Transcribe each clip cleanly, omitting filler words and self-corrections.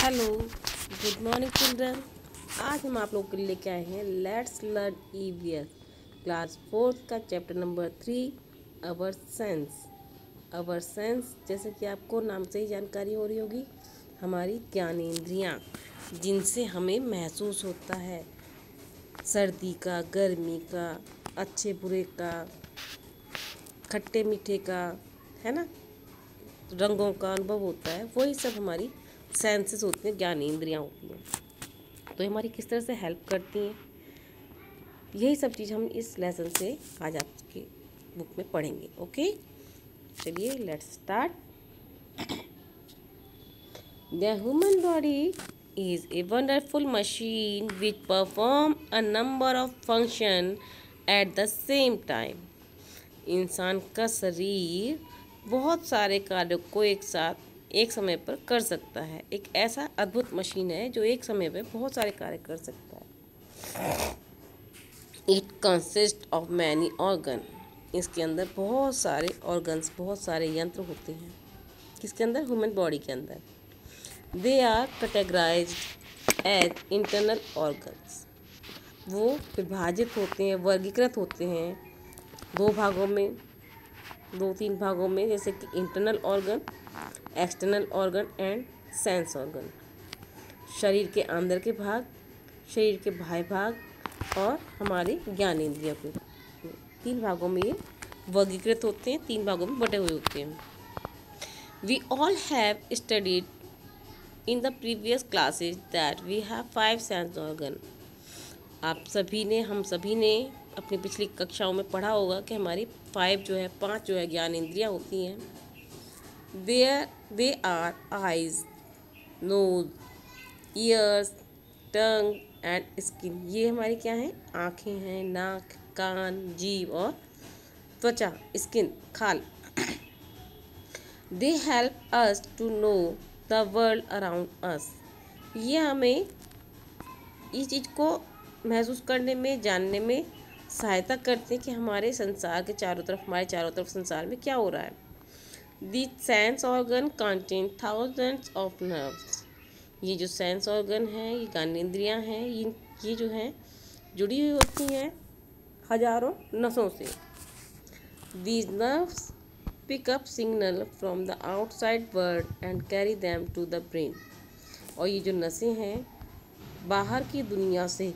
Hello, good morning children. आज हम आप लोगों के लिए लेके आए हैं लेट्स लर्न ईवीएस क्लास 4 का चैप्टर नंबर 3 अवर सेंस। अवर सेंस जैसे कि आपको नाम से ही जानकारी हो रही होगी, हमारी ज्ञानेंद्रियाँ जिनसे हमें महसूस होता है सर्दी का, गर्मी का, अच्छे बुरे का, खट्टे मीठे का, है ना, रंगों का अनुभव होता है। वही सब हमारी सेंसेस होती हैं, ज्ञानेंद्रियाँ होती हैं। तो हमारी किस तरह से हेल्प करती हैं, यही सब चीज़ हम इस लेसन से आज आपकी बुक में पढ़ेंगे। ओके, चलिए let's start. The human body is a wonderful machine which perform a number of function at the same time. इंसान का शरीर बहुत सारे कार्यों को एक समय पर कर सकता है। एक ऐसा अद्भुत मशीन है जो एक समय पर बहुत सारे कार्य कर सकता है। It consist of many organ. इसके अंदर बहुत सारे ऑर्गन्स, बहुत सारे यंत्र होते हैं। किसके अंदर? ह्यूमन बॉडी के अंदर। They are categorized as internal organs. वो विभाजित होते हैं, वर्गीकृत होते हैं दो तीन भागों में, जैसे कि internal organ, external organ and sense organ. शरीर के अंदर के भाग, शरीर के बाह्य भाग और हमारे ज्ञानेंद्रियों के तीन भागों में ये वर्गीकृत होते हैं, तीन भागों में बटे हुए होते हैं। We all have studied in the previous classes that we have 5 sense organ. हम सभी ने अपनी पिछली कक्षाओं में पढ़ा होगा कि हमारी 5 जो है ज्ञानेंद्रियाँ होती हैं। They are eyes, nose, ears, tongue and skin. ये हमारी क्या है? आँखें हैं, नाक, कान, जीभ और त्वचा, स्किन, खाल। They help us to know the world around us. ये हमें इस चीज़ को महसूस करने में, जानने में सहायता करते हैं कि हमारे संसार के चारों तरफ, हमारे चारों तरफ संसार में क्या हो रहा है। The sense organ contain thousands of nerves. ये जो सेंस ऑर्गन है, ये ज्ञानेंद्रियाँ हैं, ये जो हैं जुड़ी हुई होती हैं हजारों नसों से। These nerves pick up signal from the outside world and carry them to the brain. और ये जो नसें हैं बाहर की दुनिया से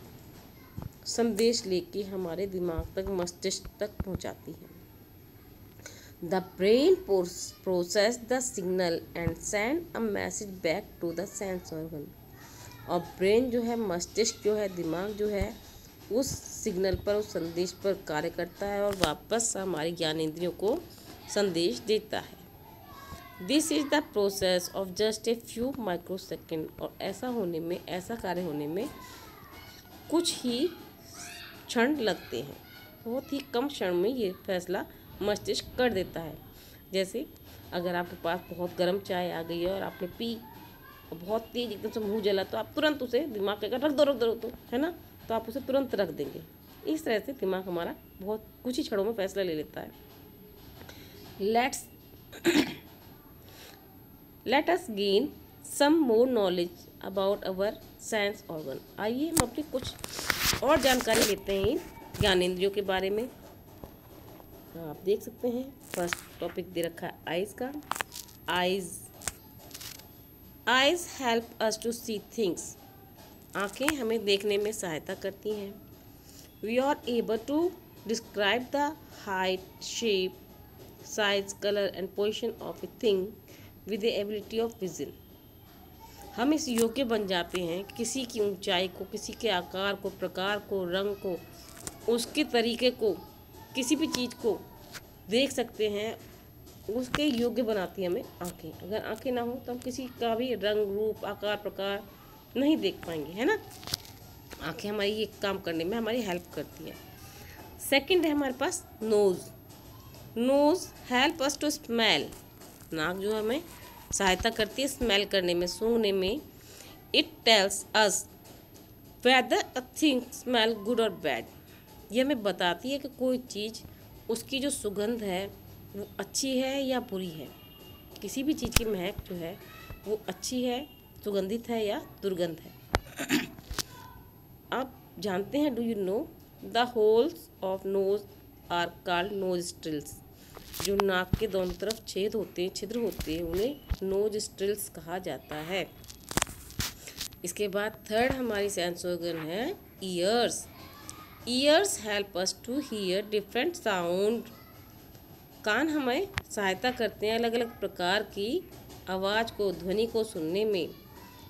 संदेश लेके हमारे दिमाग तक, मस्तिष्क तक पहुंचाती हैं। The brain process the signal and send a message back to the sense organ. और ब्रेन जो है, मस्तिष्क जो है, दिमाग जो है, उस सिग्नल पर, उस संदेश पर कार्य करता है और वापस हमारी ज्ञानेंद्रियों को संदेश देता है। This is the process of just a few microsecond. और ऐसा कार्य होने में कुछ ही क्षण लगते हैं। बहुत ही कम क्षण में ये फैसला मस्तिष्क कर देता है। जैसे अगर आपके पास बहुत गर्म चाय आ गई है और आपने पी और बहुत तेज एकदम से मुंह जला, तो आप तुरंत उसे, दिमाग कहेगा रख दो, है ना, तो आप उसे तुरंत रख देंगे। इस तरह से दिमाग हमारा बहुत कुछ ही क्षणों में फैसला ले लेता है। Let us gain some more knowledge about our sense organ. आइए हम अपनी कुछ और जानकारी लेते हैं ज्ञानेंद्रियों के बारे में। आप देख सकते हैं फर्स्ट टॉपिक दे रखा है आइज का। Eyes help us to see things. आँखें हमें देखने में सहायता करती हैं। We are able to describe the height, shape, size, colour and position of a thing with the ability of vision. हम इस योग्य बन जाते हैं किसी की ऊंचाई को, किसी के आकार को, प्रकार को, रंग को, उसके तरीके को, किसी भी चीज़ को देख सकते हैं। उसके योग्य बनाती है हमें आँखें। अगर आँखें ना हो तो हम किसी का भी रंग, रूप, आकार, प्रकार नहीं देख पाएंगे, है ना। आँखें हमारी ये काम करने में हमारी हेल्प करती है। सेकंड है हमारे पास nose help us to smell. नाक जो हमें सहायता करती है स्मेल करने में, सूंघने में। It tells us whether a thing smell good और बैड। ये हमें बताती है कि कोई चीज़, उसकी जो सुगंध है वो अच्छी है या बुरी है। किसी भी चीज़ की महक जो है वो अच्छी है, सुगंधित है या दुर्गंध है। आप जानते हैं, do you know the holes of nose are called nostrils. जो नाक के दोनों तरफ छेद होते हैं, छिद्र होते हैं, उन्हें नोस्ट्रिल्स कहा जाता है। इसके बाद थर्ड हमारी सेंस ऑर्गन है ears. Ears help us to hear different sound. कान हमें सहायता करते हैं अलग अलग प्रकार की आवाज़ को, ध्वनि को सुनने में।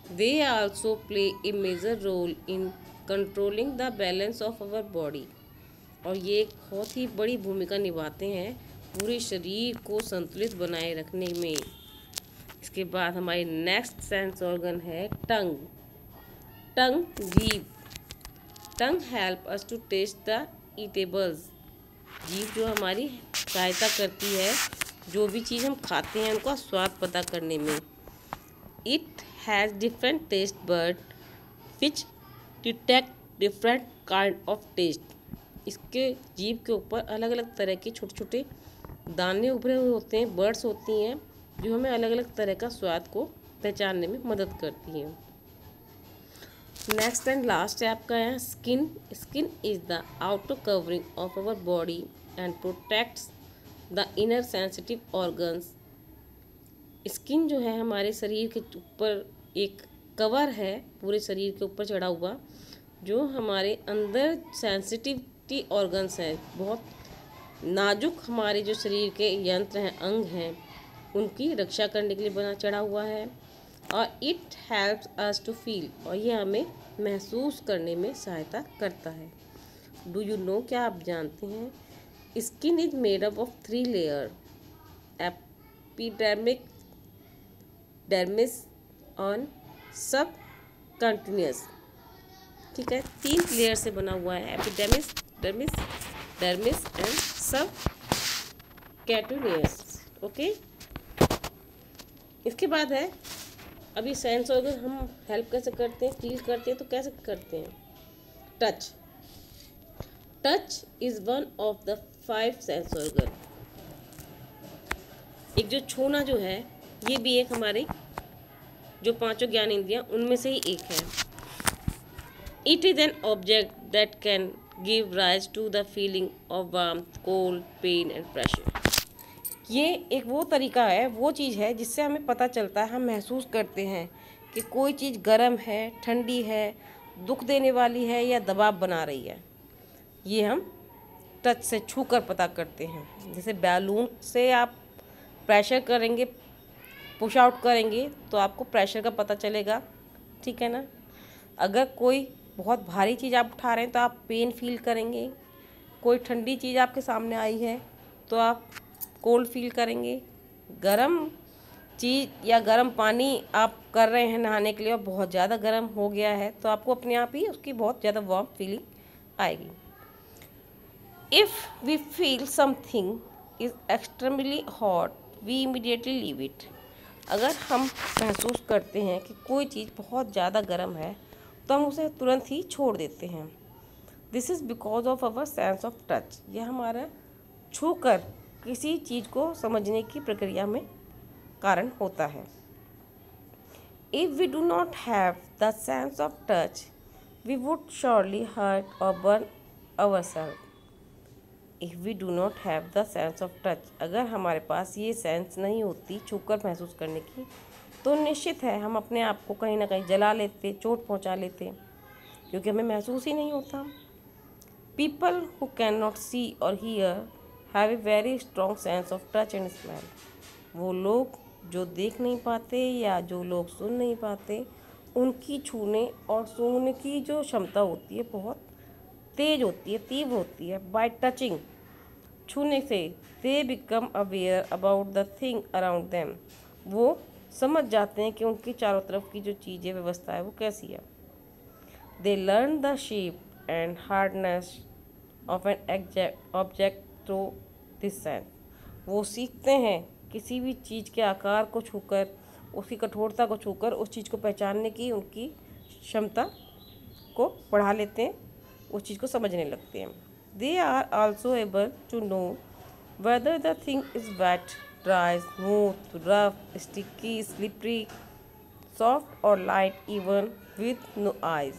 They also play a major role in controlling the balance of our body. और ये एक बहुत ही बड़ी भूमिका निभाते हैं पूरे शरीर को संतुलित बनाए रखने में। इसके बाद हमारी नेक्स्ट सेंस ऑर्गन है टंग। टंग, जीभ। Tongue help us to taste the eatables. जीभ जो हमारी सहायता करती है जो भी चीज़ हम खाते हैं उनका स्वाद पता करने में। It has different taste bud which detect different kind of taste. इसके जीभ के ऊपर अलग अलग तरह के छोटे छोटे दाने उभरे हुए होते हैं, बर्ड्स होती हैं, जो हमें अलग अलग तरह का स्वाद को पहचानने में मदद करती हैं। नेक्स्ट एंड लास्ट है आपका है skin. Skin is the outer covering of our body and protects the inner sensitive organs. Skin जो है हमारे शरीर के ऊपर एक कवर है, पूरे शरीर के ऊपर चढ़ा हुआ, जो हमारे अंदर सेंसिटिविटी ऑर्गन्स हैं, बहुत नाजुक हमारे जो शरीर के यंत्र हैं, अंग हैं, उनकी रक्षा करने के लिए बना चढ़ा हुआ है। और it helps us to feel, और ये हमें महसूस करने में सहायता करता है। डू यू नो, क्या आप जानते हैं, skin is made up of 3 layer, epidermic, dermis on सब कंटिन्यूस। ठीक है, 3 लेयर से बना हुआ है, एपिडर्मिस, डर्मिस, डर्मिस एंड सब कैटोनियस। ओके, इसके बाद है अभी सेंस ऑर्गन हम हेल्प कैसे करते हैं, फील करते हैं, तो कैसे करते हैं। Touch. Touch is one of the 5 sense organ. एक जो छूना जो है, ये भी एक हमारे जो 5 ज्ञान इंद्रियां उनमें से ही एक है। It is an object that can give rise to the feeling of warmth, cold, pain and pressure. ये एक वो तरीका है, वो चीज़ है जिससे हमें पता चलता है, हम महसूस करते हैं कि कोई चीज़ गर्म है, ठंडी है, दुख देने वाली है या दबाव बना रही है। ये हम टच से छू कर पता करते हैं। जैसे बैलून से आप प्रेशर करेंगे, पुश आउट करेंगे, तो आपको प्रेशर का पता चलेगा, ठीक है ना। अगर कोई बहुत भारी चीज़ आप उठा रहे हैं तो आप पेन फील करेंगे। कोई ठंडी चीज़ आपके सामने आई है तो आप कोल्ड फील करेंगे। गरम चीज़ या गरम पानी आप कर रहे हैं नहाने के लिए और बहुत ज़्यादा गर्म हो गया है तो आपको अपने आप ही उसकी बहुत ज़्यादा वार्म फीलिंग आएगी। If we feel something is extremely hot we immediately leave it. अगर हम महसूस करते हैं कि कोई चीज़ बहुत ज़्यादा गर्म है तो हम उसे तुरंत ही छोड़ देते हैं। This is because of our sense of touch. यह हमारा छू कर किसी चीज़ को समझने की प्रक्रिया में कारण होता है। If we do not have the sense of touch we would surely hurt और burn ourselves. If we do not have the sense of touch, अगर हमारे पास ये सेंस नहीं होती छूकर महसूस करने की, तो निश्चित है हम अपने आप को कहीं ना कहीं जला लेते, चोट पहुंचा लेते, क्योंकि हमें महसूस ही नहीं होता। पीपल हु कैन नॉट सी और here have a very strong sense of touch and smell. वो लोग जो देख नहीं पाते या जो लोग सुन नहीं पाते, उनकी छूने और सूंघने की जो क्षमता होती है बहुत तेज होती है, तीव्र होती है। बाय टचिंग, छूने से, they become aware about the thing around them. वो समझ जाते हैं कि उनकी चारों तरफ की जो चीज़ें, व्यवस्था है वो कैसी है। They learn the shape and hardness of an object through this sense. वो सीखते हैं किसी भी चीज़ के आकार को छूकर, उसकी कठोरता को छूकर उस चीज़ को पहचानने की उनकी क्षमता को बढ़ा लेते हैं, उस चीज़ को समझने लगते हैं। They are also able to know whether the thing is wet, dry, smooth, rough, sticky, slippery, soft or light even with no eyes.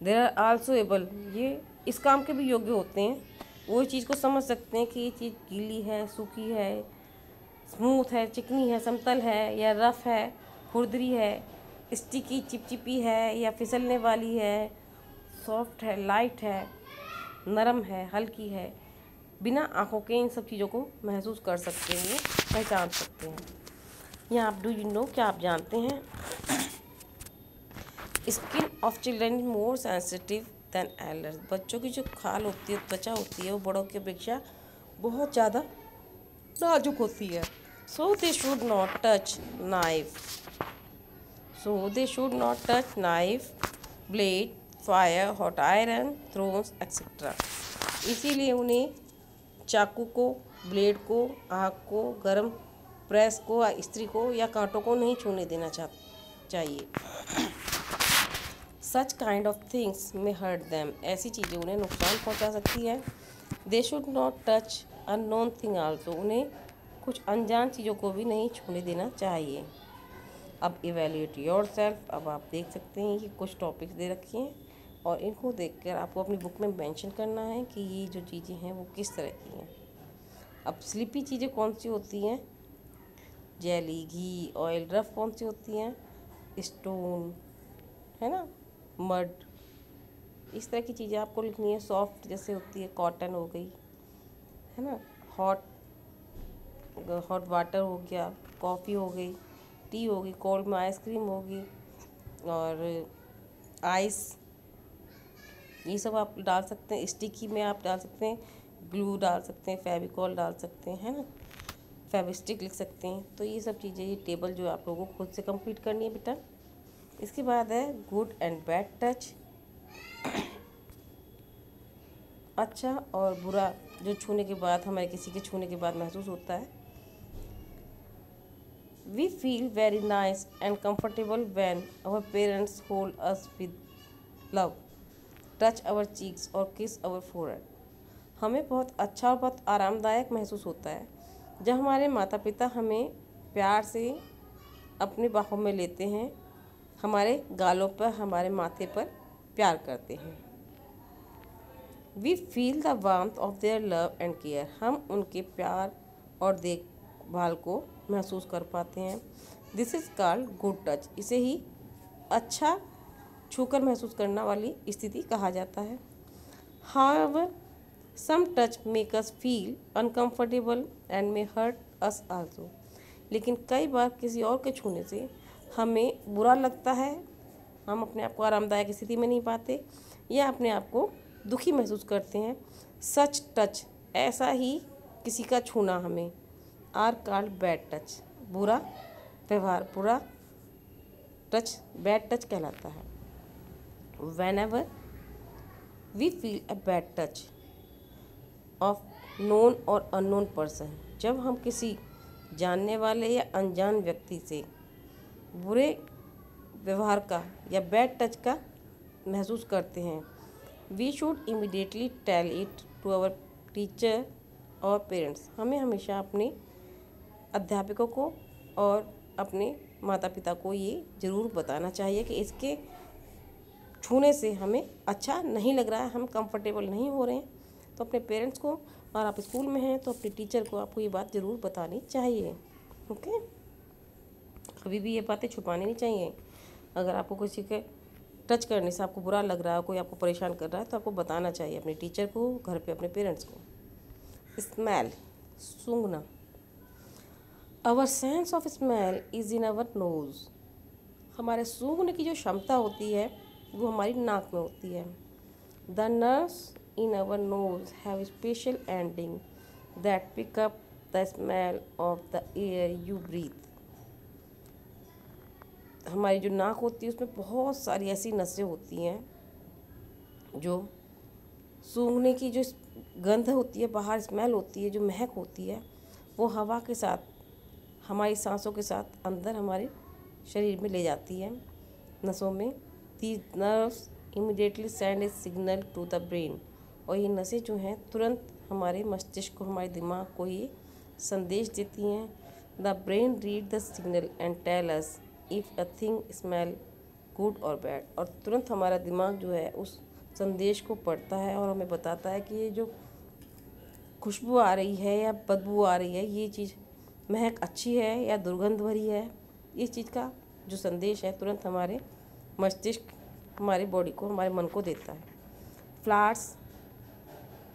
There are also able, ये इस काम के भी योग्य होते हैं, वो चीज़ को समझ सकते हैं कि ये चीज़ गीली है, सूखी है, स्मूथ है, चिकनी है, समतल है या रफ़ है, खुरदरी है, स्टिकी चिपचिपी है या फिसलने वाली है, सॉफ्ट है, लाइट है, नरम है, हल्की है। बिना आँखों के इन सब चीज़ों को महसूस कर सकते हैं, पहचान सकते हैं। यहाँ आप डू यू नो, क्या आप जानते हैं? Skin of children is more sensitive than elders. बच्चों की जो खाल होती है, त्वचा होती है, वो बड़ों की अपेक्षा बहुत ज़्यादा नाजुक होती है। So they should not touch knife, blade, fire, hot iron, thorns etcetera. इसीलिए उन्हें चाकू को, ब्लेड को, आग को, गरम प्रेस को, इस्त्री को या कांटों को नहीं छूने देना चाहिए। सच काइंड ऑफ थिंग्स में हर्ट दैम। ऐसी चीज़ें उन्हें नुकसान पहुंचा सकती है। दे should not touch unknown thing also. उन्हें कुछ अनजान चीज़ों को भी नहीं छूने देना चाहिए। अब इवेल्यूएट योरसेल्फ। अब आप देख सकते हैं कि कुछ टॉपिक्स दे रखे हैं और इनको देखकर आपको अपनी बुक में मेंशन करना है कि ये जो चीज़ें हैं वो किस तरह की हैं। अब स्लिपी चीज़ें कौन सी होती हैं? जेली, घी, ऑयल। रफ कौन सी होती हैं? स्टोन, है ना, मड। इस तरह की चीज़ें आपको लिखनी है। सॉफ्ट जैसे होती है कॉटन हो गई, है ना, हॉट वाटर हो गया, कॉफ़ी हो गई, टी होगी, कोल्ड में आइसक्रीम होगी और आइस, ये सब आप डाल सकते हैं। स्टिकी में आप डाल सकते हैं, ग्लू डाल सकते हैं, फेविकॉल डाल सकते हैं, है ना, फेविस्टिक लिख सकते हैं। तो ये सब चीज़ें, ये टेबल जो आप लोगों को खुद से कंप्लीट करनी है बेटा। इसके बाद है गुड एंड बैड टच। अच्छा और बुरा जो छूने के बाद, हमें किसी के छूने के बाद महसूस होता है। We feel very nice and comfortable when our parents hold us with love, touch our cheeks और किस आवर फोरहेड। हमें बहुत अच्छा और बहुत आरामदायक महसूस होता है जब हमारे माता पिता हमें प्यार से अपनी बाहों में लेते हैं, हमारे गालों पर, हमारे माथे पर प्यार करते हैं। We feel the warmth of their love and care. हम उनके प्यार और देखभाल को महसूस कर पाते हैं। This is called good touch. इसे ही अच्छा छूकर महसूस करना वाली स्थिति कहा जाता है। However some touch make us feel uncomfortable and may hurt us also. लेकिन कई बार किसी और के छूने से हमें बुरा लगता है, हम अपने आप को आरामदायक स्थिति में नहीं पाते या अपने आप को दुखी महसूस करते हैं। सच टच, ऐसा ही किसी का छूना हमें, आर कॉल्ड बैड टच। बुरा व्यवहार, बुरा टच बैड टच कहलाता है। Whenever we feel a bad touch of known और unknown person, जब हम किसी जानने वाले या अनजान व्यक्ति से बुरे व्यवहार का या बैड टच का महसूस करते हैं, we should immediately tell it to our teacher और पेरेंट्स। हमें हमेशा अपने अध्यापकों को और अपने माता पिता को ये ज़रूर बताना चाहिए कि इसके छूने से हमें अच्छा नहीं लग रहा है, हम कंफर्टेबल नहीं हो रहे हैं। तो अपने पेरेंट्स को, और आप स्कूल में हैं तो अपने टीचर को आपको ये बात ज़रूर बतानी चाहिए। ओके, कभी भी ये बातें छुपानी नहीं चाहिए। अगर आपको किसी के टच करने से आपको बुरा लग रहा है, कोई आपको परेशान कर रहा है, तो आपको बताना चाहिए अपने टीचर को, घर पे अपने पेरेंट्स को। स्मेल, सूंघना। Our sense of smell is in our nose. हमारे सूंघने की जो क्षमता होती है वो हमारी नाक में होती है। The nerves in our nose have special ending that pick up the smell of the air you breathe. हमारी जो नाक होती है उसमें बहुत सारी ऐसी नसें होती हैं जो सूंघने की जो गंध होती है, बाहर स्मेल होती है, जो महक होती है, वो हवा के साथ, हमारी सांसों के साथ अंदर हमारे शरीर में ले जाती है, नसों में। These nerves immediately send a signal to the brain। और ये नसें जो हैं तुरंत हमारे मस्तिष्क को, हमारे दिमाग को ये संदेश देती हैं। The brain read the signal and tell us if a thing smell good और बैड, और तुरंत हमारा दिमाग जो है उस संदेश को पढ़ता है और हमें बताता है कि ये जो खुशबू आ रही है या बदबू आ रही है, ये चीज़ महक अच्छी है या दुर्गंध भरी है। इस चीज़ का जो संदेश है तुरंत हमारे मस्तिष्क, हमारी बॉडी को, हमारे मन को देता है। Flowers,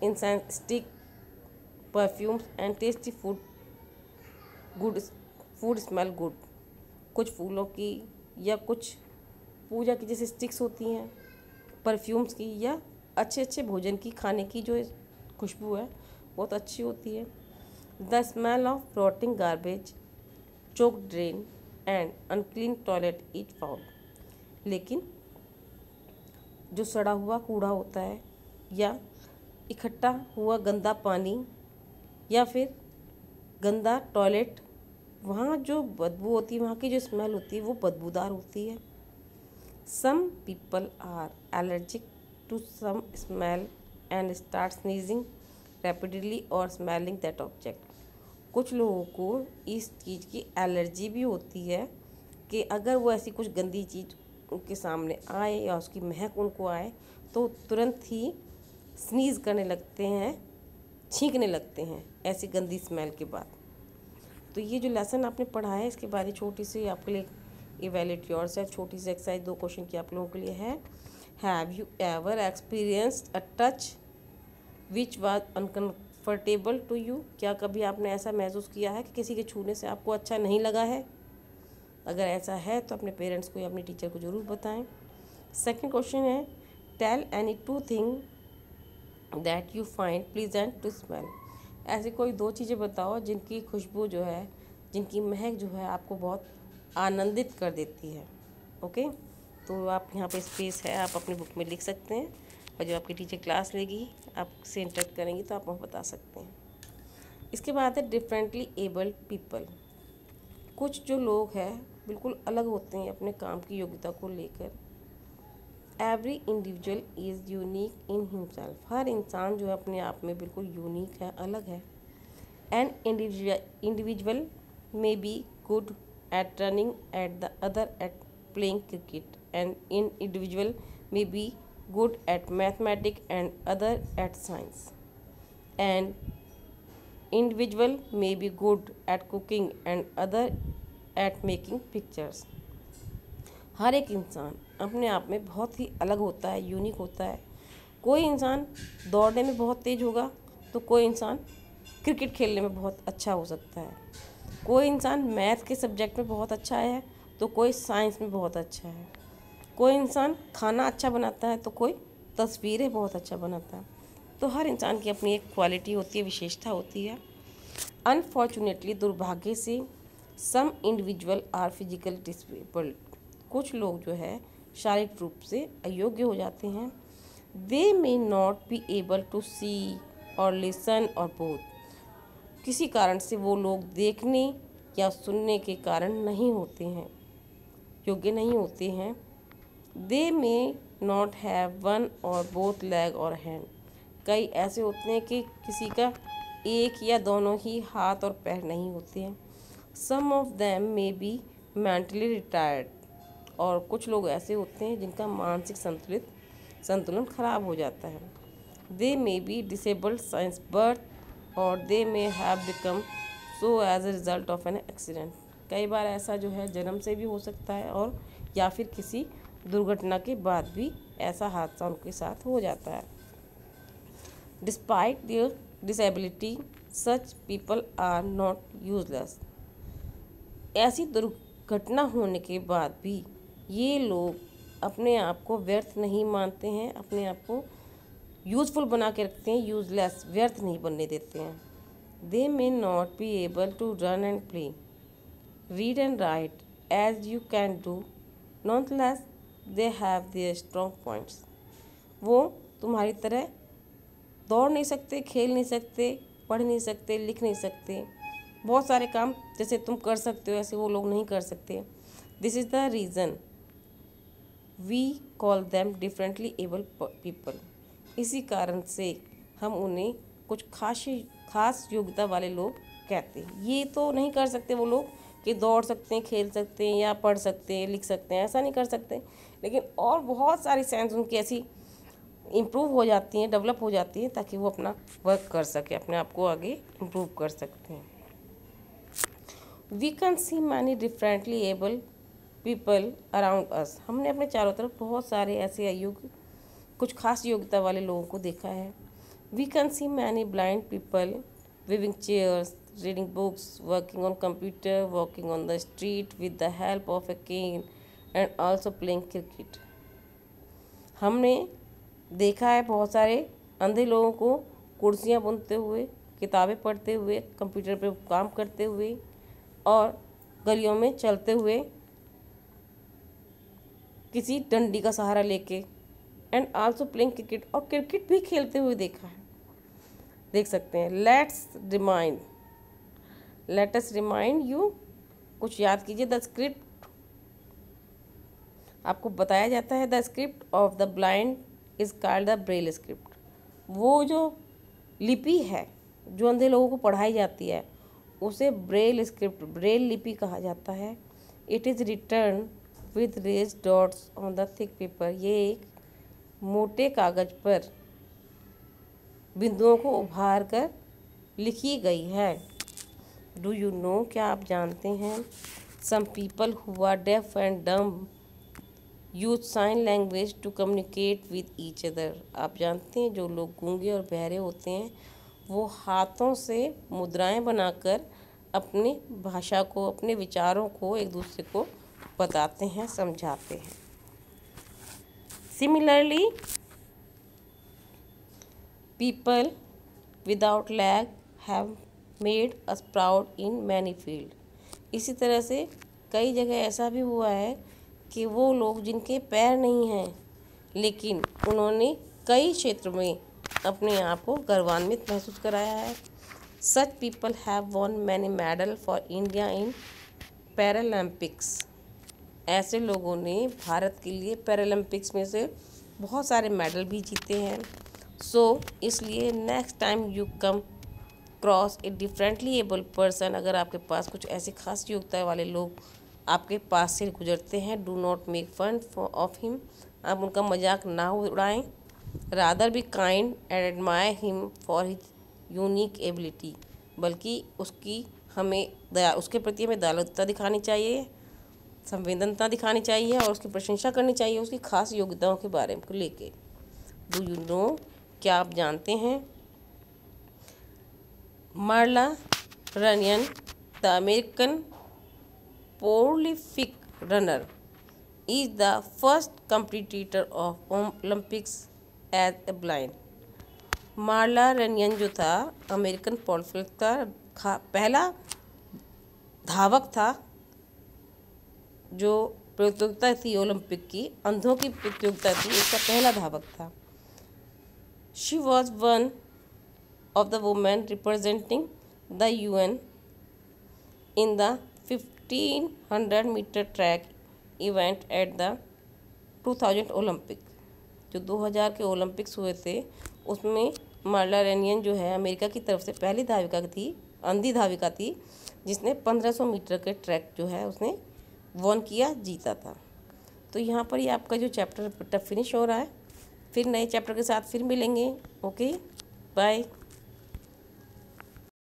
incense stick, perfumes and tasty food smell good. कुछ फूलों की या कुछ पूजा की जैसे स्टिक्स होती हैं, परफ्यूम्स की, या अच्छे अच्छे भोजन की, खाने की जो खुशबू है बहुत अच्छी होती है। The smell of rotting garbage, choke drain and unclean toilet is foul. लेकिन जो सड़ा हुआ कूड़ा होता है या इकट्ठा हुआ गंदा पानी या फिर गंदा टॉयलेट, वहाँ जो बदबू होती है, वहाँ की जो स्मेल होती है वो बदबूदार होती है। Some people are allergic to some smell and start sneezing rapidly और स्मेलिंग दैट ऑब्जेक्ट। कुछ लोगों को इस चीज़ की एलर्जी भी होती है कि अगर वो ऐसी कुछ गंदी चीज़ उनके सामने आए या उसकी महक उनको आए तो तुरंत ही स्नीज़ करने लगते हैं, छींकने लगते हैं ऐसी गंदी स्मेल के बाद। तो ये जो लेसन आपने पढ़ा है इसके बारे में छोटी सी आपके लिए इवैल्यूएट योरसेल्फ, छोटी सी एक्सरसाइज 2 क्वेश्चन की आप लोगों के लिए है। Have you ever experienced a touch which was uncomfortable to you? क्या कभी आपने ऐसा महसूस किया है कि किसी के छूने से आपको अच्छा नहीं लगा है? अगर ऐसा है तो अपने पेरेंट्स को या अपने टीचर को ज़रूर बताएं। सेकंड क्वेश्चन है, tell any 2 thing that you find pleasant to smell. ऐसी कोई 2 चीज़ें बताओ जिनकी खुशबू जो है, जिनकी महक जो है आपको बहुत आनंदित कर देती है। ओके, तो आप यहाँ पे स्पेस है, आप अपनी बुक में लिख सकते हैं और जो आपकी टीचर क्लास लेगी आपसे इंटरेक्ट करेंगी तो आप वहाँ बता सकते हैं। इसके बाद है डिफरेंटली एबल्ड पीपल। कुछ जो लोग हैं बिल्कुल अलग होते हैं अपने काम की योग्यता को लेकर। Every individual is unique in himself. हर इंसान जो है अपने आप में बिल्कुल यूनिक है, अलग है। An individual may be good at running at the other at playing cricket, and in individual may be good at mathematics and other at science, and individual may be good at cooking and other at making pictures। हर एक इंसान अपने आप में बहुत ही अलग होता है, unique होता है। कोई इंसान दौड़ने में बहुत तेज होगा तो कोई इंसान क्रिकेट खेलने में बहुत अच्छा हो सकता है। कोई इंसान मैथ के सब्जेक्ट में बहुत अच्छा है तो कोई साइंस में बहुत अच्छा है। कोई इंसान खाना अच्छा बनाता है तो कोई तस्वीरें बहुत अच्छा बनाता है। तो हर इंसान की अपनी एक क्वालिटी होती है, विशेषता होती है। अनफॉर्चुनेटली, दुर्भाग्य से, some individual are physical disabled. कुछ लोग जो है शारीरिक रूप से अयोग्य हो जाते हैं। They may not be able to see और लिसन और बोथ। किसी कारण से वो लोग देखने या सुनने के कारण नहीं होते हैं, योग्य नहीं होते हैं। They may not have one और बोथ लेग और हैंड। कई ऐसे होते हैं कि किसी का एक या दोनों ही हाथ और पैर नहीं होते हैं। Some of them may be mentally retired. और कुछ लोग ऐसे होते हैं जिनका मानसिक संतुलन खराब हो जाता है। They may be disabled since birth, और they may have become so as a result of an accident. कई बार ऐसा जो है जन्म से भी हो सकता है और या फिर किसी दुर्घटना के बाद भी ऐसा हादसा उनके साथ हो जाता है। Despite their disability, such people are not useless. ऐसी दुर्घटना होने के बाद भी ये लोग अपने आप को व्यर्थ नहीं मानते हैं, अपने आप को यूजफुल बना के रखते हैं, यूजलेस, व्यर्थ नहीं बनने देते हैं। They may not be able to run and play, read and write as you can do, nonetheless they have their strong points. वो तुम्हारी तरह दौड़ नहीं सकते, खेल नहीं सकते, पढ़ नहीं सकते, लिख नहीं सकते, बहुत सारे काम जैसे तुम कर सकते हो ऐसे वो लोग नहीं कर सकते। This is the reason we call them differently abled people. इसी कारण से हम उन्हें कुछ खास योग्यता वाले लोग कहते हैं। ये तो नहीं कर सकते वो लोग कि दौड़ सकते हैं, खेल सकते हैं या पढ़ सकते हैं, लिख सकते हैं, ऐसा नहीं कर सकते। लेकिन और बहुत सारी साइंस उनकी ऐसी इम्प्रूव हो जाती हैं, डेवलप हो जाती हैं, ताकि वो अपना वर्क कर सके, अपने आप को आगे इम्प्रूव कर सकते हैं। We can see many differently abled people around us. हमने अपने चारों तरफ बहुत सारे ऐसे अयोग्य, कुछ खास योग्यता वाले लोगों को देखा है। We can see many blind people weaving chairs, reading books, working on computer, walking on the street with the help of a cane and also playing cricket. हमने देखा है बहुत सारे अंधे लोगों को कुर्सियाँ बुनते हुए, किताबें पढ़ते हुए, कंप्यूटर पे काम करते हुए और गलियों में चलते हुए किसी डंडी का सहारा लेके, एंड आल्सो प्लेइंग क्रिकेट, और क्रिकेट भी खेलते हुए देखा है, देख सकते हैं। लेट अस रिमाइंड यू, कुछ याद कीजिए। द स्क्रिप्ट, आपको बताया जाता है the script of the blind is called the Braille script. वो जो लिपि है जो अंधे लोगों को पढ़ाई जाती है उसे ब्रेल स्क्रिप्ट, ब्रेल लिपि कहा जाता है। It is written with raised dots on the thick paper. ये एक मोटे कागज पर बिंदुओं को उभार कर लिखी गई है। डू यू नो, क्या आप जानते हैं? Some people who are deaf and dumb use sign language to communicate with each other. आप जानते हैं जो लोग गूंगे और बहरे होते हैं वो हाथों से मुद्राएं बनाकर अपनी भाषा को, अपने विचारों को एक दूसरे को बताते हैं, समझाते हैं। Similarly people without lag have made us proud in many field. इसी तरह से कई जगह ऐसा भी हुआ है कि वो लोग जिनके पैर नहीं हैं लेकिन उन्होंने कई क्षेत्रों में अपने आप को गौरवान्वित महसूस कराया है। Such people have von many medal for India in Paralympics. ऐसे लोगों ने भारत के लिए पैरालंपिक्स में से बहुत सारे मेडल भी जीते हैं। सो इसलिए next time you come cross A differently able person, अगर आपके पास कुछ ऐसे खास योग्यता वाले लोग आपके पास से गुजरते हैं, do not make fun of him, आप उनका मजाक ना उड़ाएं। Rather be kind and admire him for his unique ability, बल्कि उसके प्रति हमें दयालुता दिखानी चाहिए, संवेदनता दिखानी चाहिए और उसकी प्रशंसा करनी चाहिए उसकी खास योग्यताओं के बारे में लेके। डू यू नो, क्या आप जानते हैं? Marla Runyan, the American prolific runner, is the first competitor of Olympics as a blind. Marla Runyan जो था अमेरिकन प्रोलिफिक था, पहला धावक था जो प्रतियोगिता थी ओलंपिक की, अंधों की प्रतियोगिता थी, इसका पहला धावक था। She was one of the women representing the UN in the 1500 metre track event at the 2000 Olympic. जो 2000 के ओलंपिक्स हुए थे उसमें मार्ला रनियन जो है अमेरिका की तरफ से पहली धाविका थी, अंधी धाविका थी, जिसने 1500 मीटर के ट्रैक जो है उसने वॉन किया, जीता था। तो यहाँ पर ये आपका जो चैप्टर फिनिश हो रहा है। फिर नए चैप्टर के साथ फिर मिलेंगे। Okay, bye.